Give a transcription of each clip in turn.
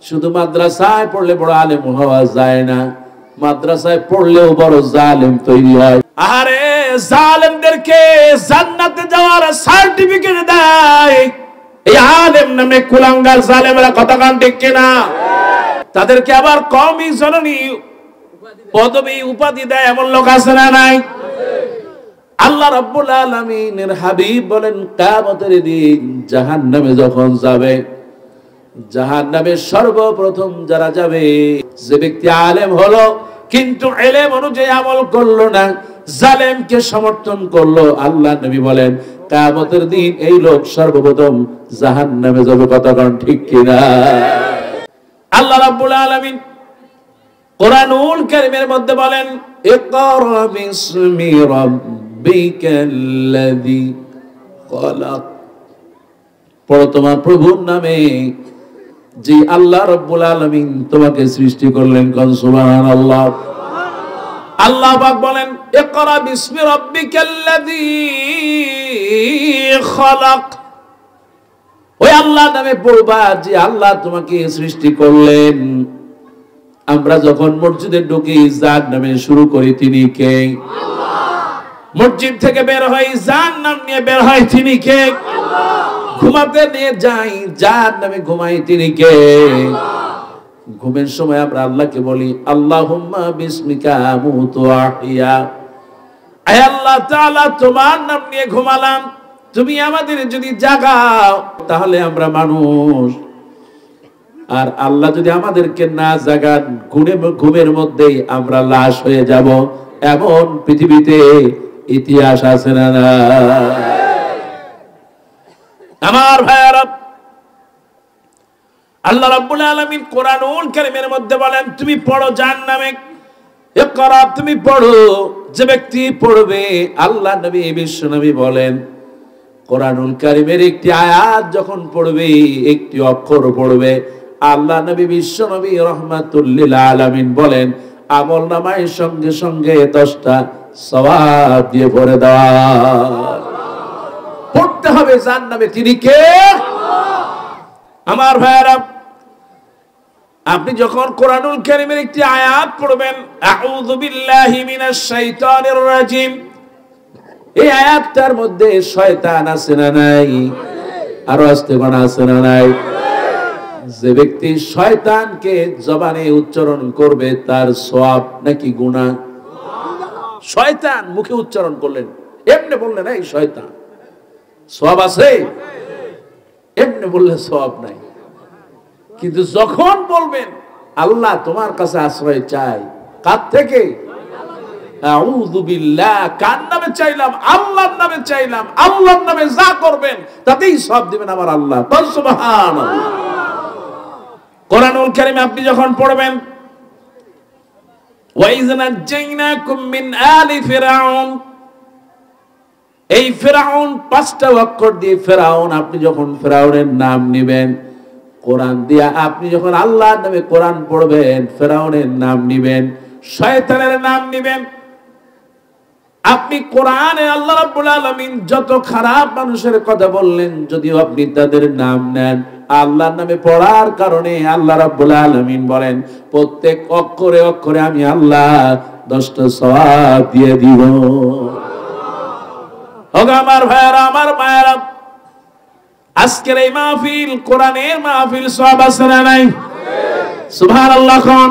শুধু মাদ্রাসায় পড়লে বড় আলেম হওয়া যায় না, মাদ্রাসায় পড়লেও বড় জালেম তৈরি হয়। আরে জালেমদেরকে জান্নাতে যাওয়ার সার্টিফিকেট দেয় এই আলেম নামে কুলাঙ্গার জালেমরা, কথা কান ঠিক কিনা? তাদেরকে আবার কওমি জননী পদবী উপাধি দেয়, এমন লোক আছে না নাই? আল্লাহ রাব্বুল আলামিনের হাবিব বলেন, কিয়ামতের দিন জাহান্নামে যখন যাবে, জাহান্নামে সর্বপ্রথম যারা যাবে, যে ব্যক্তি আলেম হলো কিন্তু ইলম অনুযায়ী আমল করলো না, জালেমকে সমর্থন করলো, আল্লাহ নবী বলেন কিয়ামতের দিন এই লোক সর্বপ্রথম জাহান্নামে যাবে। কথা কোন ঠিক কিনা? আল্লাহ রাব্বুল আলামিন কোরআনুল কারীমের মধ্যে বলেন, ইকরা বিসমি রাব্বিকাল্লাযী খলাক, পড়ো তোমার প্রভুর নামে যে আল্লাহ রাব্বুল আলামিন তোমাকে সৃষ্টি করলেন। কোন সুবহানাল্লাহ। আল্লাহ পাক বলেন, ইকরা বিসমি রাব্বিকাল্লাযী খলাক, ওই আল্লাহর নামে পড়বা যে আল্লাহ তোমাকে সৃষ্টি করলেন। আমরা যখন মসজিদে ঢুকি যার নামে শুরু করি তিনি কে? মসজিদ থেকে বের হই যার নাম নিয়ে বের হয় তিনি কে? ঘুমাতে নিয়ে যাই যার নামে ঘুমাই তিনি কে? ঘুমের সময় আমরা আল্লাহকে বলি আল্লাহুম্মা বিসমিকা আমুতু ওয়া আহইয়া, আয় আল্লাহ তাআলা তোমার নাম নিয়ে ঘুমালাম, তুমি আমাদের যদি জাগাও তাহলে আমরা মানুষ, আর আল্লাহ যদি আমাদেরকে না জাগান ঘুমের মধ্যেই আমরা লাশ হয়ে যাব। এমন পৃথিবীতে ইতিহাস আছে না? আমার ভাইয়ারা, আল্লাহ রাব্বুল আলামিন কোরআনুল কারীমের মধ্যে বলেন, তুমি পড়ো যার নামে, ইকরা, তুমি পড়ো। যে ব্যক্তি পড়বে, আল্লাহ নবী বিশ্ব নবী বলেন, কোরআনুল কারীমের একটি আয়াত যখন পড়বে, একটি অক্ষর পড়বে, আল্লাহ নবী বিশ্ব নবী রাহমাতুল লিল আলামিন বলেন, আমলনামায় সঙ্গে সঙ্গে 10টা সওয়াব দিয়ে ভরে দেওয়া। পড়তে হবে যার নামে, তিনি কে? আমার ভাইয়ারা, আপনি যখন কোরআনুল কারীমের একটি আয়াত পড়বেন, আউযু বিল্লাহি মিনাশ শাইতানির রাজিম, এই আয়াতটার মধ্যে শয়তান আছে না নাই? আরো আস্তে কোন আছে না নাই? যে ব্যক্তি শয়তানকে জবানে উচ্চারণ করবে তার সওয়াব নাকি গুনাহ? শয়তান মুখে উচ্চারণ করলেন, এমনি বললেন এই শয়তান, সওয়াব আছে? এমনি বললে সওয়াব নাই। কিন্তু যখন বলবেন আল্লাহ তোমার কাছে আশ্রয় চাই, কার থেকে? আউযু বিল্লাহ, কার নামে চাইলাম? আল্লাহর নামে চাইলাম। আল্লাহর নামে যা করবেন তাতেই সব দিবেন আমার আল্লাহ। সুবহানাল্লাহ। কোরআনুল কারীম আপনি যখন পড়বেন, ওয়াইয নাজাইনাকুম মিন আলি ফিরআউন, এই ফিরআউন 5টা অক্ষর দিয়ে ফিরআউন, আপনি যখন ফিরআউনের নাম নেবেন কোরআন দিয়া, আপনি যখন আল্লাহর নামে কোরআন পড়বেন, ফিরআউনের নাম নেবেন, শয়তানের নাম নেবেন, আপনি কোরআনে আল্লাহ রাব্বুল আলামিন যত খারাপ মানুষের কথা বললেন, যদিও আপনি তাদের নাম নেন, আল্লাহর নামে পড়ার কারণে আল্লাহ রাব্বুল আলামিন বলেন প্রত্যেক অক্ষরে অক্ষরে আমি আল্লাহ 10টা সওয়াব দিয়ে দিব। ওগো আমার ভাইয়ারা, আমার মায়েরা, আজকের এই মাহফিল কোরআনের মাহফিল, সওয়াব আছে না নাই? সুবহানাল্লাহ। কোন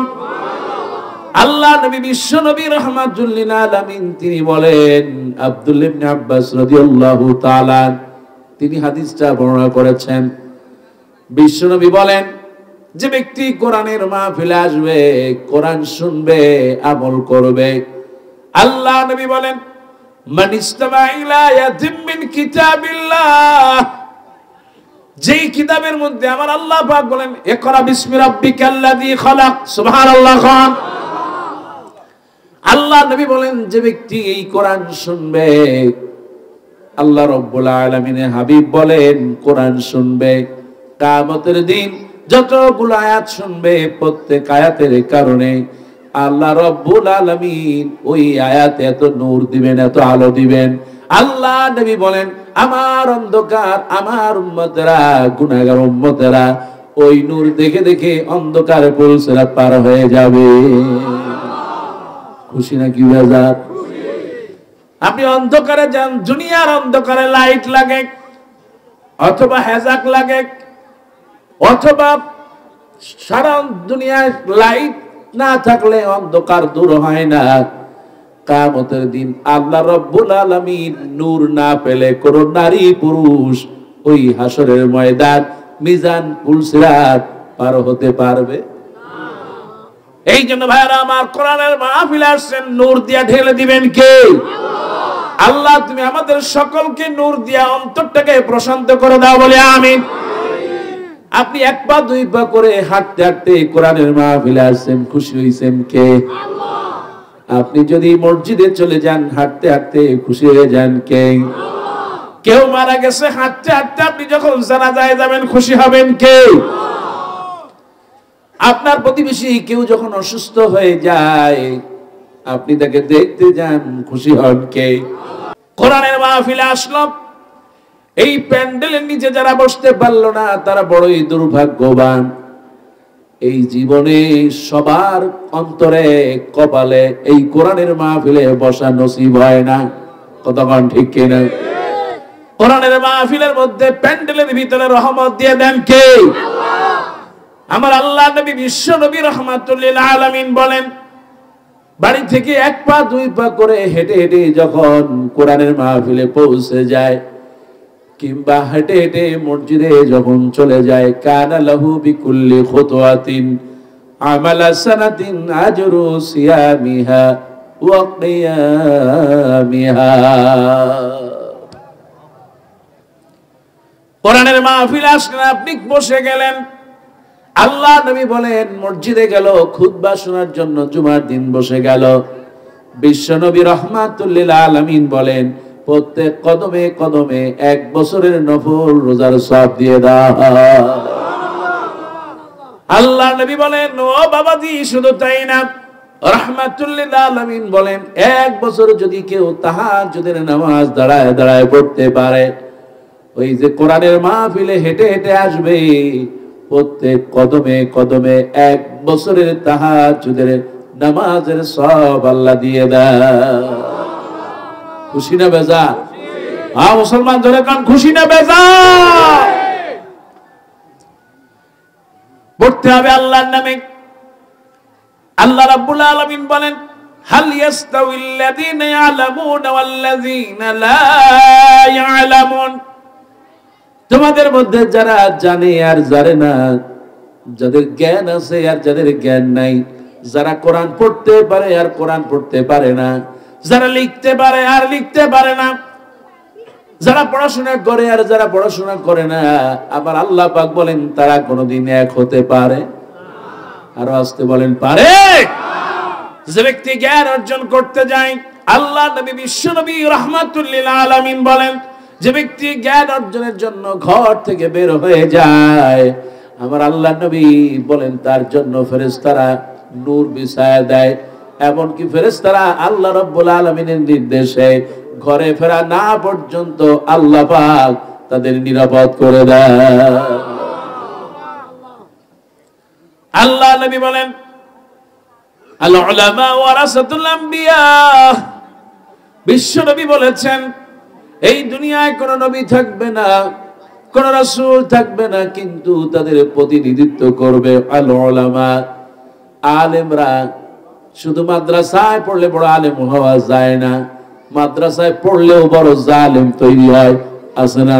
আল্লাহ নবী বিশ্ব নবী রাহমাতুল লিল আলামিন তিনি বলেন, আব্দুল্লাহ ইবনে আব্বাস রাদিয়াল্লাহু তাআলা তিনি হাদিসটা বর্ণনা করেছেন, বিশ্ব নবী বলেন যে ব্যক্তি কোরআনের মাহফিলে আসবে, কোরআন শুনবে, আমল করবে, আল্লাহ নবী বলেন মান ইসতামা ইলা আয়াতিন মিন কিতাবিল্লাহ, যেই কিতাবের মধ্যে আমার আল্লাহ পাক বলেন ইকরা বিসমি রাব্বিকাল্লাযী খলাক। সুবহানাল্লাহ। খান আল্লাহ নবী বলেন যে ব্যক্তি এই কোরআন শুনবে, আল্লাহ রাব্বুল আলামিনের হাবিব বলেন কোরআন শুনবে, কিয়ামতের দিন যতগুলো আয়াত শুনবে প্রত্যেক আয়াতের কারণে আল্লাহ রাব্বুল আলামিন ওই আয়াতে এত নূর দিবেন, এত আলো দিবেন। আল্লাহ নবী বলেন আমার অন্ধকার, আমার উম্মতেরা, গুনাহগার উম্মতেরা ওই নূর দেখে দেখে অন্ধকারে পুলসিরাত পার হয়ে যাবে। খুশি নাকি বেজার? আপনি অন্ধকারে যান, দুনিয়ার অন্ধকারে লাইট লাগে অথবা হেজাক লাগে, অথবা সারা দুনিয়ায় লাইট না থাকলে অন্ধকার দূর হয় না। কিয়ামতের দিন আল্লাহ রাব্বুল আলামিন নূর না পেলে কোন নারী পুরুষ ওই হাসরের ময়দান মিজান পুলসিরাত পার হতে পারবে না। এই জন্য ভাইরা আমার, কোরআনের মাহফিলে আসছেন, নূর দিয়া ঢেলে দিবেন কে? আল্লাহ তুমি আমাদের সকলকে নূর দিয়া অন্তরটাকে প্রশান্ত করে দাও, বলে আমিন। আপনি এক পা দুই পা করে হাঁটতে হাঁটতে কোরআনের মাহফিলে আসছেন, খুশি হইছেন কে? আপনি যদি মসজিদে চলে যান হাঁটতে হাঁটতে, খুশি হয়ে যান কে? কেউ মারা গেছে, হাঁটতে হাঁটতে আপনি যখন জানাজায় যাবেন, খুশি হবেন কে? আপনার প্রতিবেশী কেউ যখন অসুস্থ হয়ে যায়, আপনি তাকে দেখতে যান, খুশি হন কে? কোরআনের মাহফিলে আসলাম, এই প্যান্ডেলের নিচে যারা বসতে পারলো না তারা বড়ই দুর্ভাগ্যবান। এই জীবনে সবার অন্তরে কপালে এই কোরআনের মাহফিলে বসা নসিব হয় না। কতক্ষণ ঠিক কিনা? কোরআনের মাহফিলের মধ্যে প্যান্ডেলের ভিতরে রহমত দিয়ে দেন কে? আমার আল্লাহ নবী বিশ্ব নবী রাহমাতুল লিল আলামিন বলেন, বাড়ি থেকে এক পা দুই পা করে হেঁটে হেঁটে যখন কোরআনের মাহফিলে পৌঁছে যায়, কিংবা হেঁটে হেঁটে মসজিদে যখন চলে যায়, কানা লাহু বিকুল্লি খুতওয়াতিন আমালা সানাতিন আজরু সিয়ামিহা ওয়া কিয়ামিহা। কোরআনের মাহফিলে আসলেন, আপনি বসে গেলেন, আল্লাহ নবী বলেন মসজিদে গেল খুতবা শোনার জন্য, জুমার দিন বসে গেল। বিশ্ব নবী রাহমাতুল লিল আলামিন বলেন প্রত্যেক কদমে কদমে 1 বছরের নফল রোজার সওয়াব দিয়ে দাও। আল্লাহ নবী বলেন ও বাবাজি, শুধু তাই না, রাহমাতুল লিল আলামিন বলেন 1 বছর যদি কেউ তাহাজ্জুদের নামাজ দাঁড়ায় দাঁড়ায় পড়তে পারে, ওই যে কোরআনের মাহফিলে হেঁটে হেঁটে আসবে, প্রত্যেক কদমে কদমে 1 বছরের তাহাজ্জুদের নামাজের সওয়াব আল্লাহ দিয়ে দেয়। খুশি না বেজার? হ্যাঁ মুসলমান ধরে কান, খুশি না বেজার? পড়তে হবে আল্লাহর নামে। আল্লাহ রাব্বুল আলামিন বলেন হাল ইয়াস্তাউইল্লাযীনা ইয়ালামুনা ওয়াল্লাযীনা লা ইয়ালামুন, তোমাদের মধ্যে যারা জানে আর জানে না, যাদের জ্ঞান আছে আর যাদের জ্ঞান নাই, যারা কোরআন পড়তে পারে আর কোরআন পড়তে পারে না, যারা লিখতে পারে আর লিখতে পারে না, যারা পড়াশোনা করে আর যারা পড়াশোনা করে না, আবার আল্লাহ পাক বলেন তারা কোনোদিন এক হতে পারে? আর আসতে বলেন পারে? যে ব্যক্তি জ্ঞান অর্জন করতে যায়, আল্লাহ নবী বিশ্ব নবী রাহমাতুল লিল আলামিন বলেন যে ব্যক্তি জ্ঞান অর্জনের জন্য ঘর থেকে বের হয়ে যায়, আমার আল্লাহ নবী বলেন তার জন্য ফেরেশতারা নূর বিছায়া দেয়। এমনকি ফেরেশতারা আল্লাহ রাব্বুল আলামিনের নির্দেশে ঘরে ফেরা না পর্যন্ত আল্লাহ পাক তাদের নিরাপদ করে দেয়। আল্লাহ নবী বলেন আল উলামা ওয়ারাসাতুল আম্বিয়া, বিশ্ব নবী বলেছেন এই দুনিয়ায় কোন নবী থাকবে না, কোন রাসূল থাকবে না, কিন্তু তাদের প্রতিনিধিত্ব করবে আল উলামা, আলেমরা। শুধু মাদ্রাসায় পড়লে বড় আলেম হওয়া যায় না, মাদ্রাসায় পড়লেও বড় জালেম তৈরি হয়, আছে না?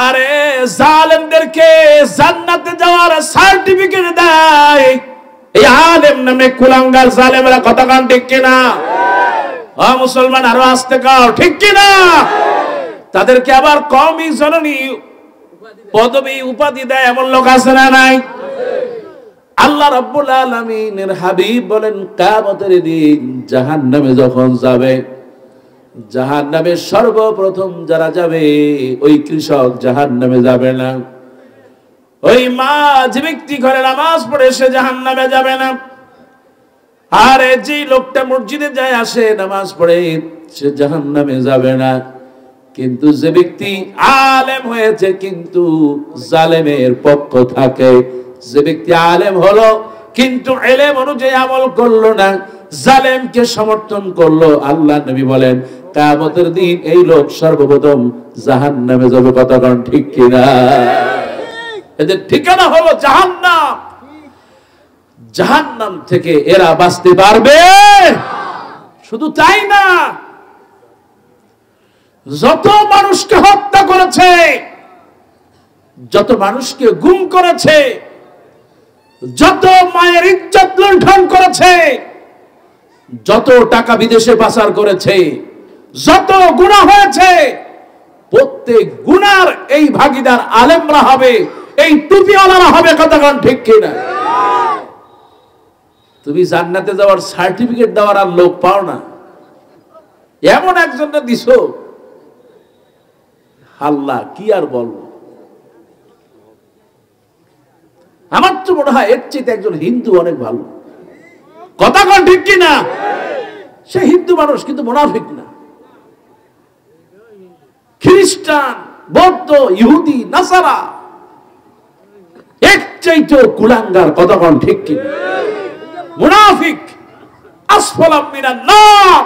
আরে জালেমদেরকে জান্নাতে যাওয়ার সার্টিফিকেট দেয় এই আলেম নামে কুলাঙ্গার জালেমরা। কথা কান ঠিক কিনা? মুসলমান আরো আসতে কাও ঠিক কিনা? তাদেরকে আবার কওমি জননী পদবী উপাধি দেয়, এমন লোক আছে না নাই? আল্লাহ রাব্বুল আলামিনের হাবিব বলেন কিয়ামতের দিন জাহান্নামে যখন যাবে, জাহান্নামে সর্বপ্রথম যারা যাবে ওই কৃষক জাহান্নামে যাবে না, ওই মা যে ব্যক্তি ঘরে নামাজ পড়ে সে জাহান্নামে যাবে না, আর যে লোকটা মসজিদে যায় আসে নামাজ পড়ে সে জাহান্নামে যাবে না। কিন্তু যে ব্যক্তি আলেম হয়েছে কিন্তু জালেমের পক্ষ থাকে, যে ব্যক্তি আলেম হলো কিন্তু ইলম অনুযায়ী আমল করলো না, জালেমকে সমর্থন করলো, আল্লাহ নবী বলেন কিয়ামতের দিন এই লোক সর্বপ্রথম জাহান্নামে যাবে। কথা কোন ঠিক কিনা? এদের ঠিকানা হলো জাহান্নাম। জাহান্নাম থেকে এরা বাঁচতে পারবে? শুধু তাই না, যত মানুষকে হত্যা করেছে, যত মানুষকে গুম করেছে, যত মায়ের ইজ্জত লুণ্ঠন করেছে, যত টাকা বিদেশে পাচার করেছে, যত গুনাহ হয়েছে, প্রত্যেক গুনার এই ভাগীদার আলেমরা হবে, এই টুপিওয়ালারা হবে। কথা কোন ঠিক কিনা? তুমি জান্নাতে যাওয়ার সার্টিফিকেট দেওয়ার আর লোক পাও না, এমন একজনকে দিছো, আল্লাহ কি আর বলবো। আমার তো মনে হয় এর চেয়ে একজন হিন্দু অনেক ভালো। কথা কোন ঠিক কিনা? সে হিন্দু মানুষ কিন্তু মুনাফিক না। খ্রিস্টান, বৌদ্ধ, ইহুদি, নাসারা এর চাইতে কুলাঙ্গার। কথা কোন ঠিক কিনা? মুনাফিক আসফালাম মিনান নার,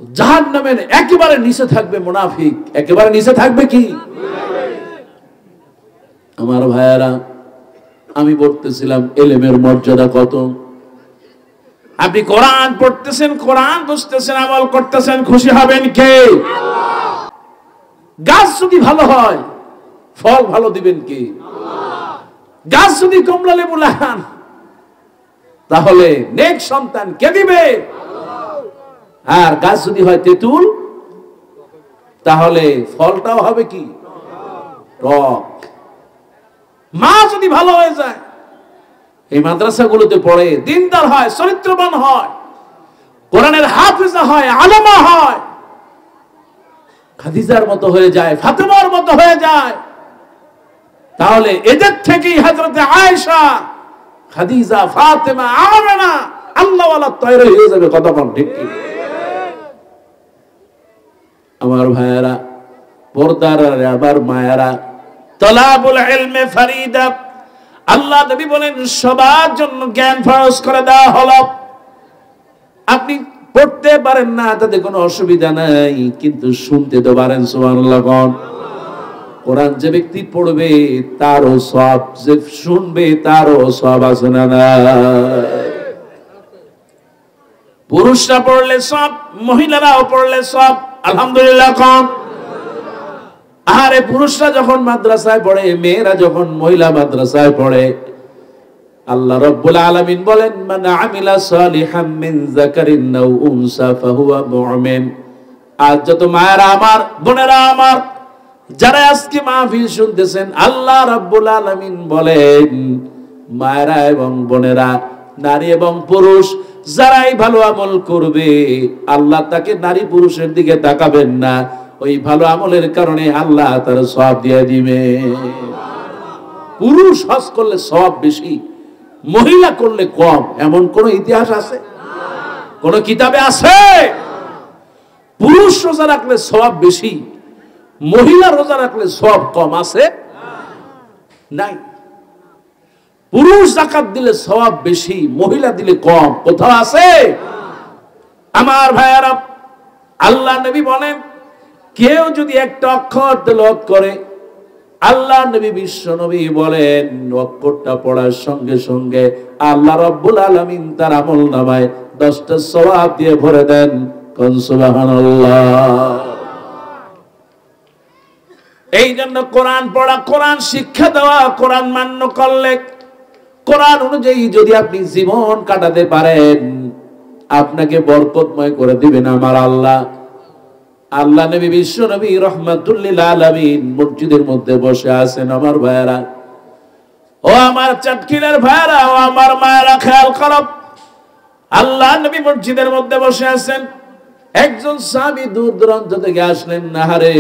জাহান্নামের একেবারে নিচে থাকবে মুনাফিক। একেবারে নিচে থাকবে কি? আমার ভাইয়েরা, আমি বলতেছিলাম ইলমের মর্যাদা কত। আপনি কোরআন পড়তেছেন, কোরআন বুঝতেছেন, আমল করতেছেন, খুশি হবেন কে? গাছ যদি ভালো হয় ফল ভালো দিবেন কে? গাছ যদি কমলা লেবু লাগান তাহলে নেক সন্তান কে দিবে? আর গাছ যদি হয় তেঁতুল তাহলে ফলটাও হবে কি? টক। মা যদি ভালো হয়ে যায়, এই মাদ্রাসাগুলোতে পড়ে, দিনদার হয়, চরিত্রবান হয়, কোরআনের হাফেজা হয়, আলেমা হয়, খাদিজার মতো হয়ে যায়, ফাতেমার মতো হয়ে যায়, তাহলে এদের থেকেই হযরতে আয়েশা, খাদিজা, ফাতেমা, আমেনা আল্লাহওয়ালা তৈরি হয়ে যাবে। কথা বল ঠিক কি? আমার ভাইয়েরা, পর্দার আবার মায়েরা, তলাবুল ইলমে ফরিদা, আল্লাহ নবী বলেন সবার জন্য জ্ঞান ফরজ করে দেওয়া হলো। আপনি পড়তে পারেন না তাতে কোনো অসুবিধা নাই, কিন্তু শুনতে তো পারেন। সুবহানাল্লাহ। কোরআন যে ব্যক্তি পড়বে তারও সওয়াব, যে শুনবে তারও সওয়াব আছে না? পুরুষরা পড়লে সওয়াব, মহিলারাও পড়লে সওয়াব। আলহামদুলিল্লাহ। কোন আরে পুরুষরা যখন মাদ্রাসায় পড়ে, মেয়েরা যখন মহিলা মাদ্রাসায় পড়ে, আল্লাহ রাব্বুল আলামিন বলেন মান আমিলা সালিহাম মিন যাকারিন আও উনসা ফাহুয়া মুমিন। আজ যত মায়েরা আমার, বোনেরা আমার, যারা আজকে মাহফিল শুনতেছেন, আল্লাহ রাব্বুল আলামিন বলেন মায়েরা এবং বোনেরা, নারী এবং পুরুষ যারাই ভালো আমল করবে, আল্লাহ তাকে নারী পুরুষের দিকে তাকাবেন না, ওই ভালো আমলের কারণে আল্লাহ তার সওয়াব দিয়ে দিবে। পুরুষ হজ করলে সওয়াব বেশি, মহিলা করলে কম, এমন কোন ইতিহাস আছে? কোন কিতাবে আছে? পুরুষ রোজা রাখলে সওয়াব বেশি, মহিলা রোজা রাখলে সওয়াব কম আছে? নাই। পুরুষ যাকাত দিলে সওয়াব বেশি, মহিলা দিলে কম, কোথাও আছে? আমার ভাইয়ারা, আল্লাহ নবী বলেন কেউ যদি একটা অক্ষর তেলাওয়াত করে, আল্লাহ নবী, বিশ্ব নবী বলেন অক্ষরটা পড়ার সঙ্গে সঙ্গে আল্লাহ রাব্বুল আলামিন তার আমলনামায় 10টা সওয়াব দিয়ে ভরে দেন। কোন সুবহানাল্লাহ। এই জন্য কোরআন পড়া, কোরআন শিক্ষা দেওয়া, কোরআন মান্য করলে, কোরআন অনুযায়ী যদি আপনি জীবন কাটাতে পারেন, আপনাকে বরকতময় করে দিবেন আমার আল্লাহ। আল্লাহ নবী, বিশ্ব নবী রাহমাতুল লিল আলামিন মসজিদের মধ্যে বসে আছেন। আমার ভাইয়েরা, ও আমার চাটকিলের ভাইয়েরা, ও আমার মায়েরা, খেয়াল করো, আল্লাহ নবী মসজিদের মধ্যে বসে আছেন। একজন সাহাবী দূর দূরান্ত থেকে আসলেন। নাহারে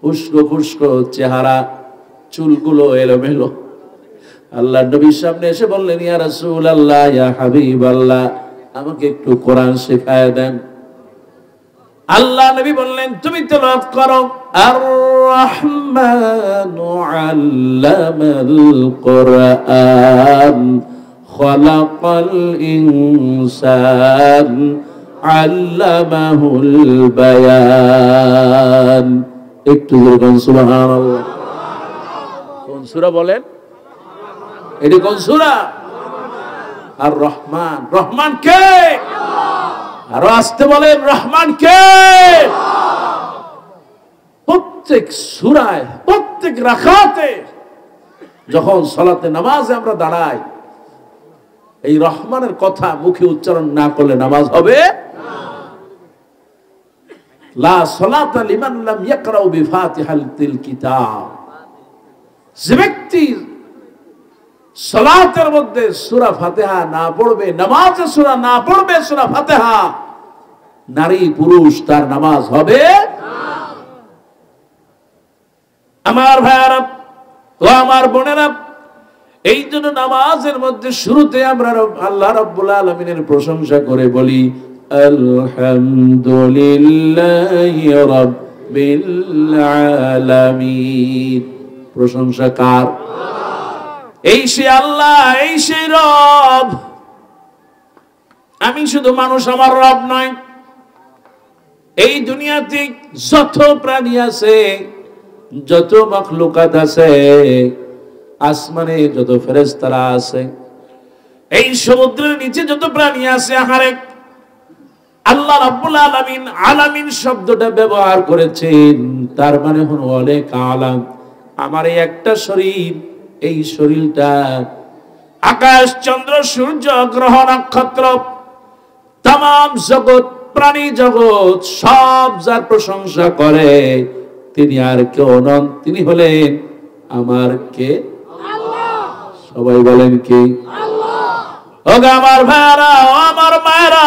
উস্কো খুস্কো চেহারা, চুলগুলো এলোমেলো। আল্লাহ নবীর সামনে এসে বললেন, ইয়া রাসূলুল্লাহ, ইয়া হাবিবাল্লাহ, আমাকে একটু কোরআন শেখায় দেন। আল্লাহ নবী বললেন তুমি তেলাওয়াত করো আর রহমানু আল্লামাল কুরআন খালাকাল ইনসান আল্লামাহুল বায়ান। একটু বলুন সুবহানাল্লাহ। কোন সূরা বলেন? এটা কোন সূরা? আর রহমান। রহমান কে? আর আসতে বলেন রহমান কে? প্রত্যেক সূরায় প্রত্যেক রাকাতে যখন সালাতে নামাজে আমরা দাঁড়াই এই রহমানের কথা মুখে উচ্চারণ না করলে নামাজ হবে লা সালাতা লিমান লাম ইয়াকরাউ বিফাতিহাতিল কিতাব। যে ব্যক্তি সালাতের মধ্যে সূরা ফাতিহা না পড়বে, নামাজে সূরা না পড়বে সূরা ফাতিহা, নারী পুরুষ তার নামাজ হবে না। আমার ভাইয়ারা ও আমার বোনেরা, এই জন্য নামাজের মধ্যে শুরুতে আমরা আল্লাহ রাব্বুল আলামিনের প্রশংসা করে বলি আলহামদুলিল্লাহি রাব্বিল আলামিন। প্রশংসা কার? এই সে আল্লাহ, এই সে রব। আমি শুধু মানুষ, আমার রব নয়। এই দুনিয়াতে যত প্রাণী আছে, যত মাখলুকাত আছে, আসমানে যত ফেরেশতারা আছে, এই সমুদ্রের নিচে যত প্রাণী আছে, আহারে আল্লাহ রাব্বুল আলামিন আলামিন শব্দটা ব্যবহার করেছেন, তার মানে হলো অনেক আলাম। আমার এই একটা শরীর, এই শরীরটা আকাশ চন্দ্র সূর্য গ্রহ নক্ষত্র তাম জগৎ প্রাণী জগৎ সব যার প্রশংসা করে তিনি আর কেউ নন, তিনি হলেন আমার কে? আল্লাহ। সবাই বলেন কে? আল্লাহ। ওগো আমার ভাইরা, ও আমার মায়েরা,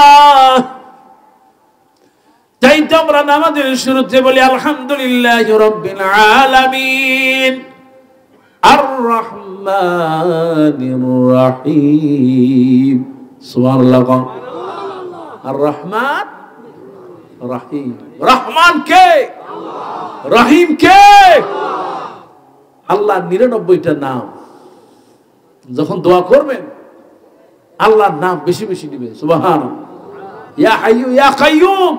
তাই তো আমরা নামাজের শুরুতে বলি আলহামদুলিল্লাহি রাব্বিল আলামিন আর রহমানির রহিম। সুবহানাল্লাহ। আর রহমান রহিম। রহমান কে? আল্লাহ। রহিম কে? আল্লাহ। আল্লাহ 99টা নাম, যখন দোয়া করবেন আল্লাহর নাম বেশি বেশি নেবেন। সুবহানাল্লাহ। ইয়া হাইয়ু ইয়া কাইয়ুম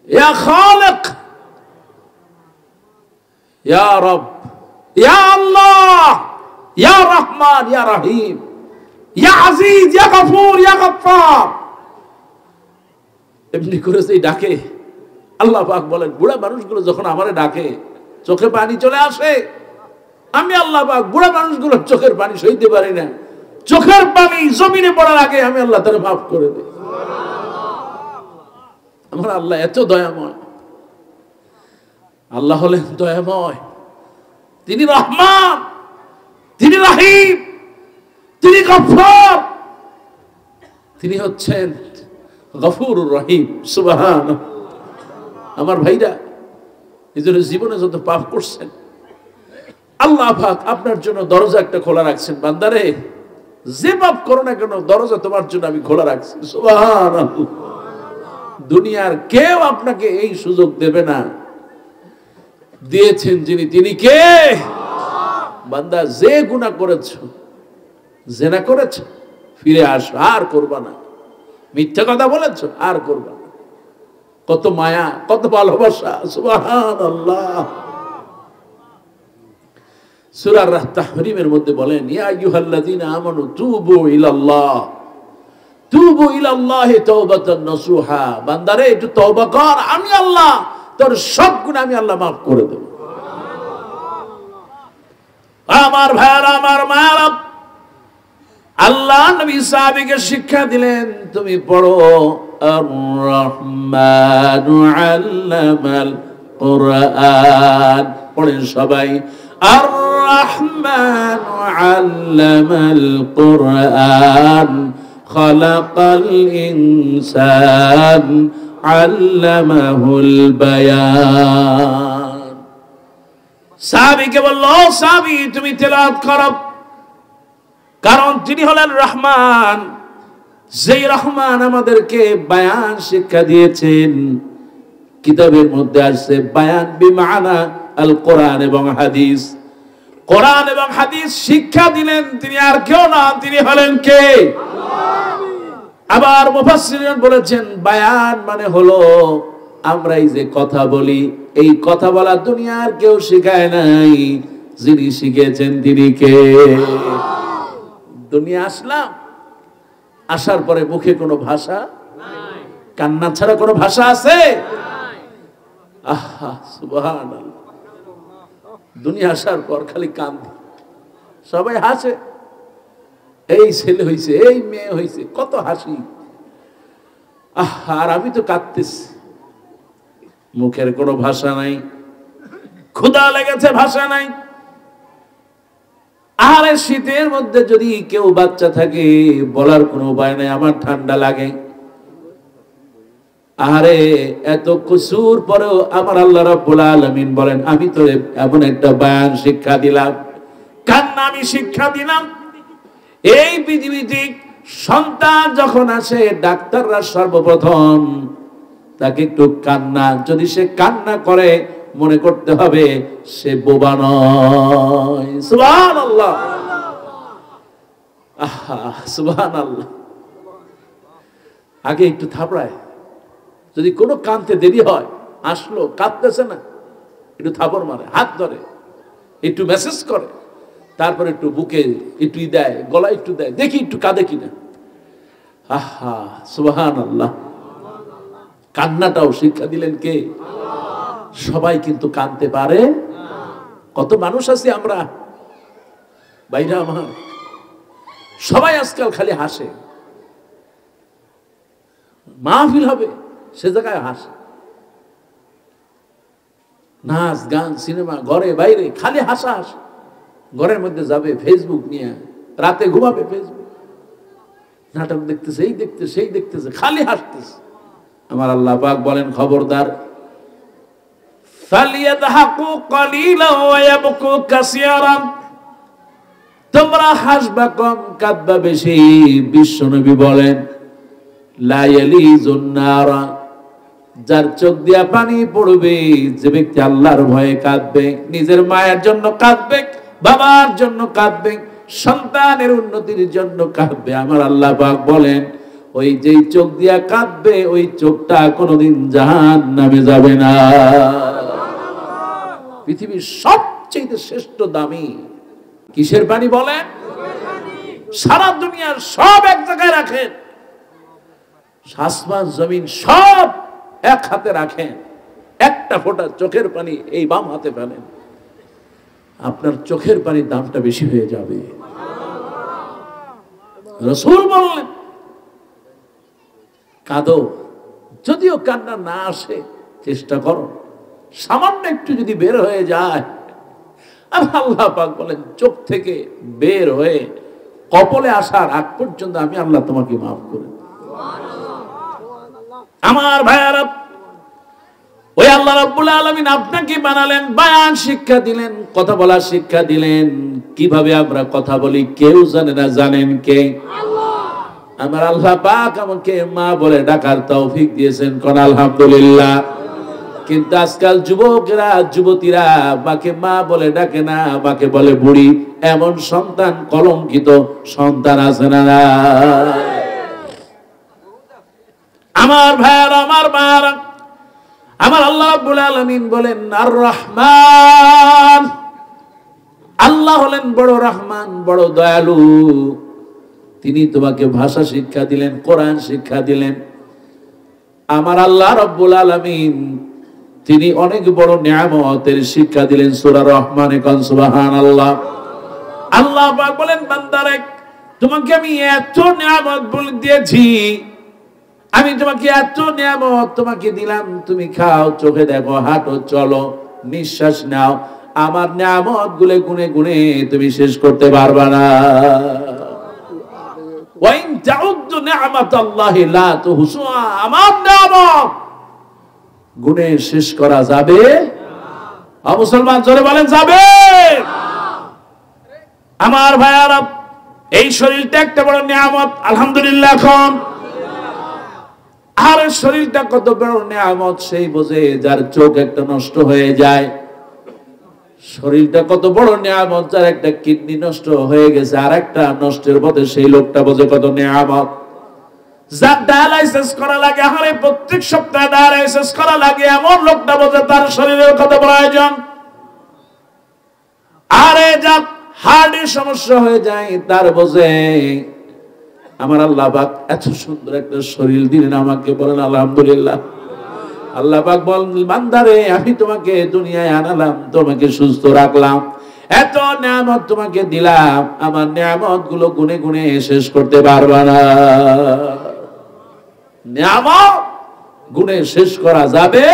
ইয়া খালিক ইয়া রব ইয়া আল্লাহ ইয়া রহমান ইয়া রহিম ইয়া আজিজ ইয়া গফুর ইয়া গফফার। এমনি করে সেই ডাকে আল্লাহ পাক বলেন, বুড়া মানুষগুলো যখন আমারে ডাকে চোখে পানি চলে আসে, আমি আল্লাহ পাক বুড়া মানুষগুলোর চোখের পানি সইতে পারি না, চোখের পানি জমিনে পড়ার আগে আমি আল্লাহ তাআলা মাফ করে দেই। আমার আল্লাহ এত দয়াময়। আল্লাহ হলেন দয়াময়, তিনি রহমান, তিনি রহিম, তিনি গফফার, তিনি হচ্ছেন গফুরুর রহিম। সুবহানাল্লাহ। আমার ভাইরা, এজন্য জীবনে যত পাপ করছেন আল্লাহ পাক আপনার জন্য দরজা একটা খোলা রাখছেন। বান্দারে, যে পাপ করো না কেন দরজা তোমার জন্য আমি খোলা রাখছি। সুবহানাল্লাহ। দুনিয়ার কেউ আপনাকে এই সুযোগ দেবে না, দিয়েছেন যিনি, তিনি কে? বান্দা, যে গুনাহ করেছো, জেনা করেছো, ফিরে আসো, আর করবা না। মিথ্যা কথা বলেছো, আর করবা না। কত মায়া, কত ভালোবাসা। সুবহানাল্লাহ। সূরা তাহরীমের মধ্যে বলেন, ইয়া আইয়ুহাল্লাযীনা আমানু তুবু ইলাল্লাহ, তুবু ইলাল্লাহি তাওবাতান নাসুহা। বান্দারে, একটু তওবা কর, আমি আল্লাহ তোর সব গুনাহ আমি আল্লাহ মাফ করে দেব। আমার ভাইরা, আমার মায়েরা, আল্লাহ নবী সাহাবীকে শিক্ষা দিলেন, তুমি পড়ো আর রহমানু আল্লামাল কুরআন। পড়েন সবাই, আর রহমানু আল্লামাল কুরআন খালাকাল ইনসান আল্লামাহুল বায়ান। সাহাবীকে বলল, সাহাবী তুমি তেলাওয়াত করো, কারণ তিনি হলেন রহমান, যেই রহমান আমাদেরকে বায়ান শিক্ষা দিয়েছেন, কিতাবের মধ্যে আছে বায়ান বিমানা আল কোরআন এবং হাদিস। কোরআন এবং হাদিস শিক্ষা দিলেন তিনি আর কেউ না, তিনি হলেন কে? আবার মুফাসসিরিন বলেছেন বায়ান মানে হলো আমরা এই যে কথা বলি, এই কথা বলা দুনিয়ার কেউ শিখায় নাই, যিনি শিখেছেন তিনি কে? দুনিয়া আসলাম, আসার পরে মুখে কোনো ভাষা নাই, কান্না ছাড়া কোনো ভাষা আছে? আহা সুবহানাল্লাহ। দুনিয়া আসার পর খালি কান্দি, সবাই হাসে, এই ছেলে হইছে, এই মেয়ে হইছে, কত হাসি। আহা, আর আমি তো কাঁদতেছি, মুখের কোনো ভাষা নাই, ক্ষুধা লেগেছে ভাষা নাই। আরে শীতের মধ্যে যদি কেউ বাচ্চা থাকে বলার কোনো উপায় নাই, আমার ঠান্ডা লাগে। আরে এত কুসুর পরেও আমার আল্লাহ রাব্বুল আলামিন বলেন আমি তো এমন একটা বায়ান শিক্ষা দিলাম, কান্না আমি শিক্ষা দিলাম। এই পৃথিবীতে সন্তান যখন আসে ডাক্তাররা সর্বপ্রথম তাকে একটু কান্না, যদি সে কান্না করে মনে করতে হবে সে বোবা নয়। সুবহানাল্লাহ, আহা সুবহানাল্লাহ। আগে একটু থাপড়ায়, যদি কোনো কানতে দেরি হয়, আসলো কাঁদতেছে না, একটু থাপড় মারে, হাত ধরে, একটু মেসেজ করে, তারপরে একটু বুকে একটু দেয়, গলা একটু দেয়, দেখি একটু কাঁদে কিনা। আহা সুবহানাল্লাহ। কান্নাটাও শিক্ষা দিলেন কে? সবাই কিন্তু কাঁদতে পারে। কত মানুষ আছে আমরা বাইরে, আমার সবাই আজকাল খালি হাসে, মাহফিল হবে সে জায়গায় হাসে, নাচ গান সিনেমা ঘরে বাইরে খালি হাসা হাসে। ঘরের মধ্যে যাবে ফেসবুক নিয়ে, রাতে ঘুমাবে ফেসবুক, নাটক দেখতেছে, এই দেখতেছে সেই দেখতেছে, খালি হাসতেছে। আমার আল্লাহ পাক বলেন খবরদার, ফালিয়াদহাকু কালিলা ওয়া ইয়াবকু কাসীরান, তোমরা হাসবা কম কাঁদবা বেশি। বিশ্বনবী বলেন লা ইয়ালিজুন নারা, যার চোখ দিয়া পানি পড়বে, যে ব্যক্তি আল্লাহর ভয়ে কাঁদবে, নিজের মায়ের জন্য কাঁদবে, বাবার জন্য কাঁদবে, সন্তানের উন্নতির জন্য কাঁদবে, আমার আল্লাহ পাক বলেন ওই যেই চোখ দিয়া কাঁদবে ওই চোখটা কোনোদিন জাহান্নামে যাবে না। পৃথিবীর সবচেয়ে শ্রেষ্ঠ দামি কিসের পানি বলেন? সারা দুনিয়ার সব এক জায়গায় রাখেন, আসমান জমিন সব এক হাতে রাখেন, একটা ফোঁটা চোখের পানি এই বাম হাতে ফেলেন, আপনার চোখের পানির দামটা বেশি হয়ে যাবে। রাসূল বললেন কাঁদো, যদিও কান্না না আসে চেষ্টা করো, সামান্য একটু যদি বের হয়ে যায়, আর আল্লাহ পাক বলেন চোখ থেকে বের হয়ে কপালে আসার আগ পর্যন্ত আমি আল্লাহ তোমাকে মাফ করে। আমার ভাইয়ারা, ওই আল্লাহ রাব্বুল আলামিন আপনাকে বানালেন, বায়ান শিক্ষা দিলেন, কথা বলার শিক্ষা দিলেন। কিভাবে আমরা কথা বলি কেউ জানে না, জানেন কে? আমার আল্লাহ পাক আমাকে মা বলে ডাকার তৌফিক দিয়েছেন, কোন আলহামদুলিল্লাহ। কিন্তু আজকাল যুবকেরা যুবতীরা মাকে মা বলে ডাকে না, মাকে বলে বুড়ি। এমন সন্তান, কলঙ্কিত সন্তান আছে না? আমার ভাইয়ারা, আমার মায়েরা, আমার আল্লাহ রাব্বুল আলামিন বলেন আর রহমান, আল্লাহ হলেন বড় রহমান, বড় দয়ালু। তিনি তোমাকে ভাষা শিক্ষা দিলেন, কোরআন শিক্ষা দিলেন। আমার আল্লাহ রাব্বুল আলামিন তিনি অনেক বড় নিয়ামতের শিক্ষা দিলেন। সূরা রহমানে কোন সুবহানাল্লাহ। আল্লাহ পাক বলেন বান্দারে, তোমাকে আমি এত নিয়ামত বলে দিয়েছি, আমি তোমাকে এত নিয়ামত তোমাকে দিলাম, তুমি খাও, চোখে দেখো, হাঁটো, চলো, নিঃশ্বাস নাও, আমার নিয়ামত গুলো গুনে গুনে তুমি শেষ করতে পারবা না। ওয়াইন তাউদ্দু নি'মাতাল্লাহি লা তুহসুহা, আমার নিয়ামত গুনে শেষ করা যাবে না। মুসলমান জোরে বলেন যাবে। আমার ভাইয়ারা, এই শরীরটা একটা বড় নিয়ামত, আলহামদুলিল্লাহ। এখন আর শরীরটা কত বড় নিয়ামত সেই বোঝে যার চোখ একটা নষ্ট হয়ে যায়। শরীরটা কত বড় নিয়ামত, যার একটা কিডনি নষ্ট হয়ে গেছে আর একটা নষ্টের পথে, সেই লোকটা বোঝে কত নিয়ামত। যার ডায়ালাইসিস করা লাগে, আরে প্রত্যেক সপ্তাহে ডায়ালাইসিস করা লাগে, এমন লোকটা বোঝে তার শরীরের কত প্রয়োজন। আরে যার হার্টের সমস্যা হয়ে যায় তার বোঝে আমার আল্লাহ পাক এত সুন্দর একটা শরীর দিলেন আমাকে, বলেন আলহামদুলিল্লাহ। আল্লাহ পাক বলেন, বান্দারে আমি তোমাকে দুনিয়ায় আনালাম, তোমাকে সুস্থ রাখলাম, এত নিয়ামত তোমাকে দিলাম, আমার নিয়ামত গুলো গুনে গুনে শেষ করতে পারবা না। নিয়ামত গুনে শেষ করা যাবে?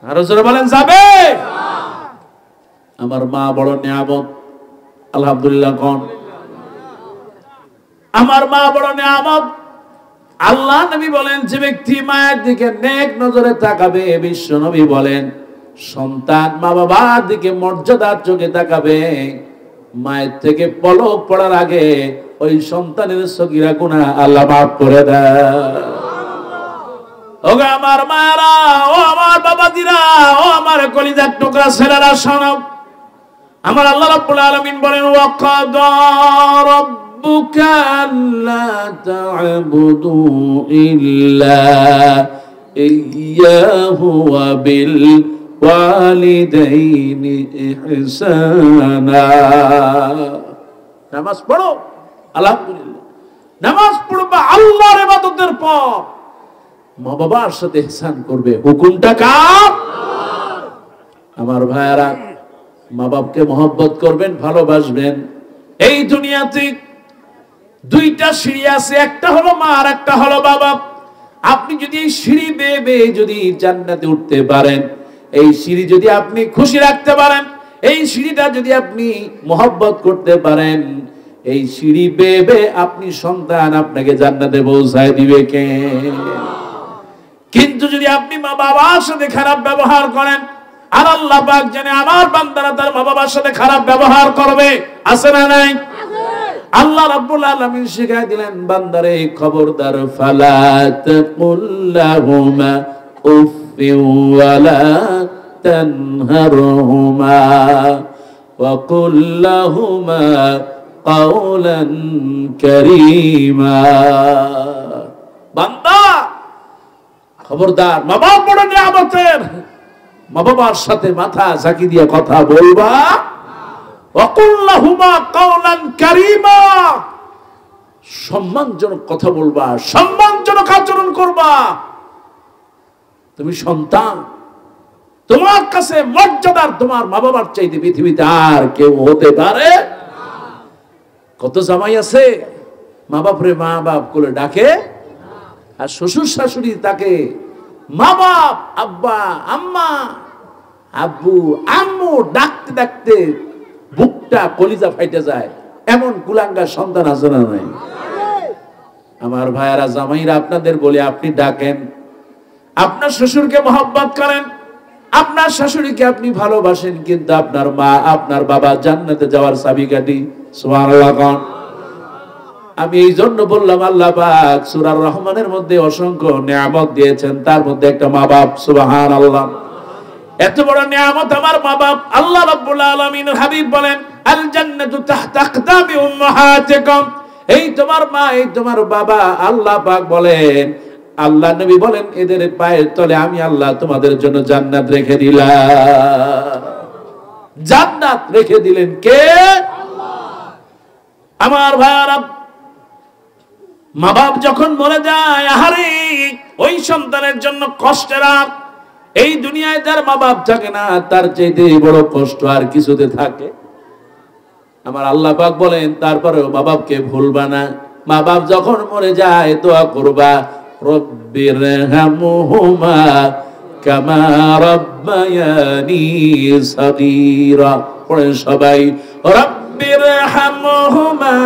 আরো জোরে বলেন, যাবে? আমার মা বড় নিয়ামত, আলহামদুলিল্লাহ। কোন আমার মা বড় নিয়ামত। আল্লাহ নবী বলেন, যে ব্যক্তি মায়ের দিকে নেক নজরে তাকাবে, বিশ্ব নবী বলেন, সন্তান মা বাবার দিকে মর্যাদার চোখে তাকাবে, মায়ের থেকে পলক পড়ার আগে ওই সন্তানের সগীরা গুনাহ আল্লাহ মাফ করে দেয়। ওগো আমার মায়েরা, ও আমার বাবাজিরা, ও আমার কলিজার টুকরা ছেলেরা, শোনো, আমার আল্লাহ রাব্বুল আলামিন বলেন, ওয়াকাদা রাব্বুকা আল্লা তা'বুদু ইল্লা ইয়্যাহু ওয়া বিল ওয়ালিদাইনি ইহসানা। নামাজ পড়ো, আলহামদুলিল্লাহ। নামাজ পড়বা আল্লাহর ইবাদতের পর মা বাবার সাথে ইহসান করবে, হুকুমটা কার? আমার ভাইয়ারা, মা বাপকে মহব্বত করবেন, ভালোবাসবেন। এই দুনিয়াতে দুইটা সিঁড়ি আছে, একটা হলো মা আর একটা হলো বাবা। আপনি যদি এই সিঁড়ি বেয়ে বেয়ে যদি জান্নাতে উঠতে পারেন, এই সিঁড়ি যদি আপনি খুশি রাখতে পারেন, এই সিঁড়িটা যদি আপনি মহব্বত করতে পারেন, এই সিঁড়ি বেয়ে বেয়ে আপনি সন্তান আপনাকে জান্নাতে পৌঁছায় দিবে কে? কিন্তু যদি আপনি মা বাবার সাথে খারাপ ব্যবহার করেন, আর আল্লাহ পাক জানে আমার বান্দারা তার মা বাবার সাথে খারাপ ব্যবহার করবে, আছে না নাই? আল্লাহ রাব্বুল আলামিন শিখাই দিলেন, বান্দারে খবরদার, ফালা তাকুল লাহুমা উফফিন ওয়ালা তানহারহুমা ওয়া কুল লাহুমা কাওলান কারীমা। বান্দা খবরদার, মা বাবা বড় নিয়ামতের, মা বাবার সাথে মাথা ঝাঁকি দিয়ে কথা বলবা। ওয়াকুল্লাহুমা কাওলান কারীমা, সম্মানজনক কথা বলবা, সম্মানজনক আচরণ করবা। তুমি সন্তান, তোমার কাছে মর্যাদার তোমার মা বাবার চাইতে পৃথিবীতে আর কেউ হতে পারে? কত জামাই আছে মা বাপরে মা বাপ করে ডাকে, আর শ্বশুর শাশুড়ি তাকে মা বাপ, আব্বা আম্মা, আব্বু আম্মু ডাকতে ডাকতে বুকটা কলিজা ফাইটে যায়, এমন কুলাঙ্গার সন্তান আছে না নাই? আমার ভাইয়ারা, জামাইরা, আপনাদের বলে, আপনি ডাকেন, আপনার শ্বশুরকে মহব্বত করেন, আপনার শাশুড়িকে আপনি ভালোবাসেন, কিন্তু আপনার মা আপনার বাবা জান্নাতে যাওয়ার চাবিকাঠি। সুবহানাল্লাহ। কোন আমি এই জন্য বললাম, আল্লাহ পাক সূরা রহমানের মধ্যে অসংখ্য নিয়ামত দিয়েছেন, তার মধ্যে একটা মা বাপ। সুবহানাল্লাহ। এত বড় নিয়ামত আমার মা বাপ। আল্লাহ রাব্বুল আলামিনের হাবিব বলেন, আল জান্নাতু তাহতা আকদামি উম্মাহাতিকুম, এই তোমার মা, এই তোমার বাবা। আল্লাহ পাক বলেন, আল্লাহ নবী বলেন, এদের পায়ের তলে আমি আল্লাহ তোমাদের জন্য জান্নাত রেখে দিলাম। জান্নাত রেখে দিলেন কে? আল্লাহ। আমার ভাইরা, মা বাপ যখন মরে যায়, আহারে ওই সন্তানের জন্য কষ্টের রাত। এই দুনিয়ায় যার মা বাপ থাকে না, তার চাইতে বড় কষ্ট আর কিছুতে থাকে? আমার আল্লাহ পাক বলেন, তারপরেও মা বাপকে ভুলবা না। মা বাপ যখন মরে যায়, দোয়া করবা, রব্বিরহামহুমা কামা রাব্বায়ানি সাগীরা। পড়েন সবাই, রব্বিরহামহুমা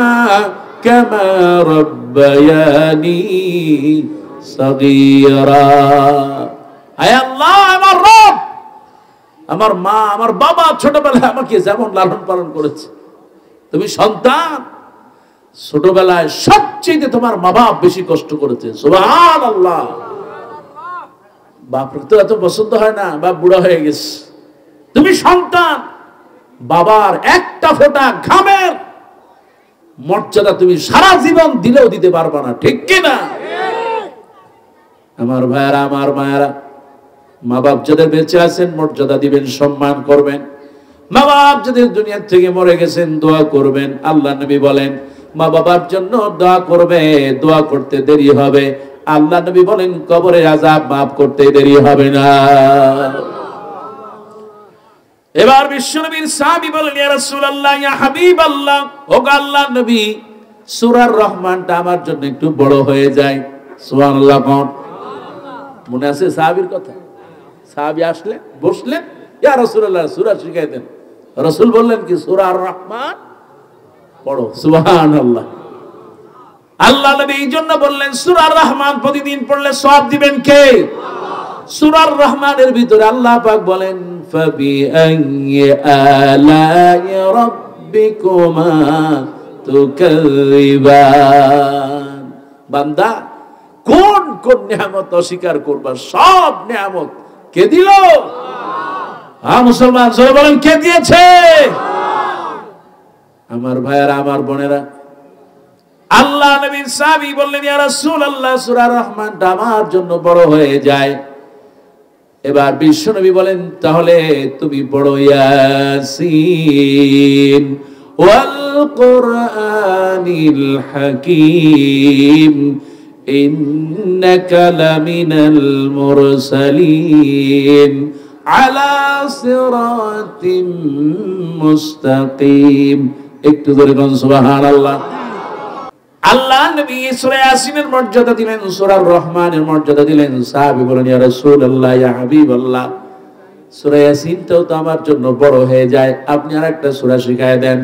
কামা রাব্বায়ানি সাগীরা। আয় আল্লাহ, আমার রব, আমার মা আমার বাবা ছোটবেলায় আমাকে যেমন লালন পালন করেছে, তুমি সন্তান ছোটবেলায় সবচেয়ে তোমার মা বাপ বেশি কষ্ট করেছে, সুবহানাল্লাহ। বাপরে তো এত পছন্দ হয় না, বাপ বুড়া হয়ে গেছে, তুমি সন্তান, বাবার একটা ফোঁটা ঘামের মর্যাদা তুমি সারা জীবন দিলেও দিতে পারবা না, ঠিক কিনা? আমার ভাইয়ারা, আমার মায়েরা, মা বাপ যাদের বেঁচে আছেন মর্যাদা দিবেন, সম্মান করবেন। মা বাপ যাদের দুনিয়া থেকে মরে গেছেন দোয়া করবেন। আল্লাহ নবী বলেন মা বাবার জন্য দোয়া করবে, দোয়া করতে দেরি হবে। আল্লাহ নবী বলেন কবরের আযাব মাফ করতে দেরি হবে না। এবার বিশ্বনবীর সাহাবী বলেন ইয়া রাসূলুল্লাহ, ইয়া হাবিবাল্লাহ, ও আল্লাহর নবী, সূরা রহমানটা আমার জন্য একটু বড় হয়ে যায়। সুবহানাল্লাহ। কোন মনে আছে সাহাবীর কথা? সাহাবী আসলে বসলেন, ইয়া রাসূলুল্লাহ সূরা শিখাই দেন। রাসূল বললেন কি, সূরা রহমান পড়ো। সুবহানাল্লাহ। আল্লাহ নবী এই জন্য বললেন সূরা রহমান প্রতিদিন পড়লে সওয়াব দিবেন কে? সূরা রহমানের ভিতরে আল্লাহ পাক বলেন ফাবিআইয়ি আলাই রাব্বিকুমা তুকাযিবান। বান্দা কোন কোন নিয়ামত অস্বীকার করবা? সব নিয়ামত কে দিল? হ্যাঁ মুসলমান, সবাই বলেন কে দিয়েছে? আমার ভাইয়েরা, আমার বোনেরা, আল্লাহ নবীর সাহাবী বললেন ইয়া রাসূলুল্লাহ সূরা রহমানটা আমার জন্য বড় হয়ে যায়। এবার বিশ্ব নবী বলেন তাহলে তুমি পড়ো ইয়াসিন ওয়াল কুরআনিল হাকীম ইন্নাকা লামিনাল মুরসালিন আলা সিরাতিম মুস্তাকিম। একটু জোরে বলুন সুবহানাল্লাহ। আল্লাহ নবী সূরা ইয়াসিনের মর্যাদা দিলেন, সূরা রহমানের মর্যাদা দিলেন। সাহাবী বলেন ইয়া রাসূলুল্লাহ, ইয়া হাবিবাল্লাহ, সূরা ইয়াসিনটাও তো আমার জন্য বড় হয়ে যায়, আপনি আরেকটা সূরা শিখায় দেন।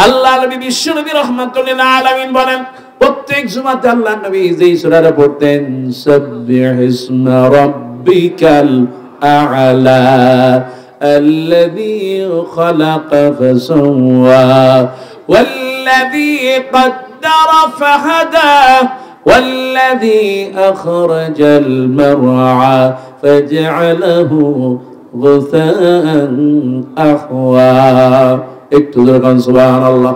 আল্লাহ নবী বিশ্ব নবী রাহমাতুল লিল আলামিন বলেন প্রত্যেক জুমাতে আল্লাহ নবী যেই সূরাটা পড়তেন সাব্বিহিসমা রাব্বিকাল আ'লা আল্লাযী খালাকা ফাসাওয়া ওয়াল্লাযী قدر فهدى والذي أخرج المرعى فجعله غثاء أحوى। একটু জোরে বলুন সুবহানাল্লাহ।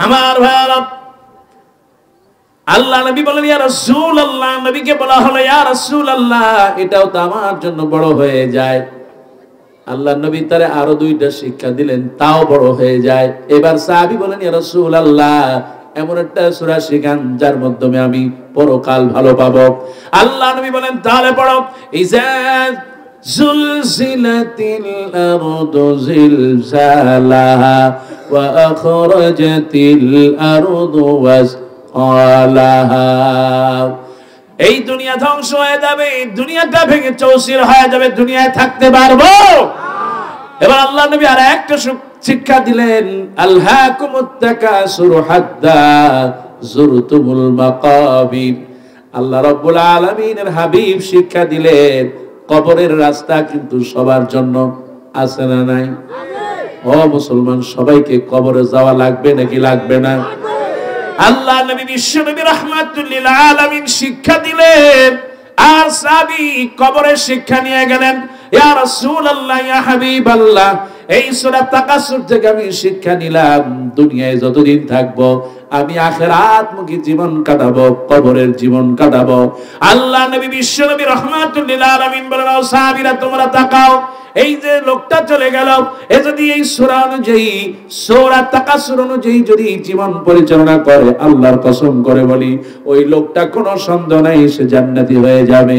আমার ভাইরা, আল্লাহ নবী বলেন ইয়া রাসূলুল্লাহ, নবীকে বলা হলো ইয়া রাসূলুল্লাহ এটাও তো আমার জন্য বড় হয়ে যায়। আল্লাহ নবী তারে আরো দুইটা শিক্ষা দিলেন, তাও বড় হয়ে যায়। এবার সাহাবী বলেন ইয়া রাসূলুল্লাহ এমন একটা সূরা শিখান যার মাধ্যমে আমি পরকাল ভালো পাবো। আল্লাহ নবী বলেন তাহলে পড়ো ইযা যুলজিলাতিল আরদু জিলজালাহা ওয়া আখরাজাতিল আরদু ওয়াসআলাহা। এই দুনিয়া ধ্বংস হয়ে যাবে, দুনিয়াটা ভেঙে চৌচির হয়ে যাবে, দুনিয়ায় থাকতে পারবো? এবার আল্লাহ নবী আর একটা শিক্ষা দিলেন আলহাকুমুত তাকাসুর হাত্তা যুরতুমুল মাকাবির। আল্লাহ রাব্বুল আলামিনের হাবিব শিক্ষা দিলেন কবরের রাস্তা কিন্তু সবার জন্য আছে না নাই? ও মুসলমান, সবাইকে কবরে যাওয়া লাগবে নাকি লাগবে না? আল্লাহ নবী বিশ্ব নবী রাহমাতুল লিল আলামিন শিক্ষা দিলেন, আর সাহাবী কবরের শিক্ষা নিয়ে গেলেন। ইয়া রাসূলুল্লাহ, ইয়া হাবিবাল্লাহ, এই সূরা তাকাসুর থেকে আমি শিক্ষা নিলাম দুনিয়ায় যতদিন থাকবো আমি আখিরাতমুখী জীবন কাটাবো, কবরের জীবন কাটাবো। আল্লাহ নবী বিশ্ব নবী রাহমাতুল লিল আলামিন বলেন ও সাহাবীরা তোমরা তাকাও, এই যে লোকটা চলে গেল এ যদি এই সূরা অনুযায়ী, সূরা তাকাসুর অনুযায়ী যদি জীবন পরিচালনা করে, আল্লাহর কসম করে বলি ওই লোকটা কোনো সন্দেহ নাই সে জান্নাতি হয়ে যাবে।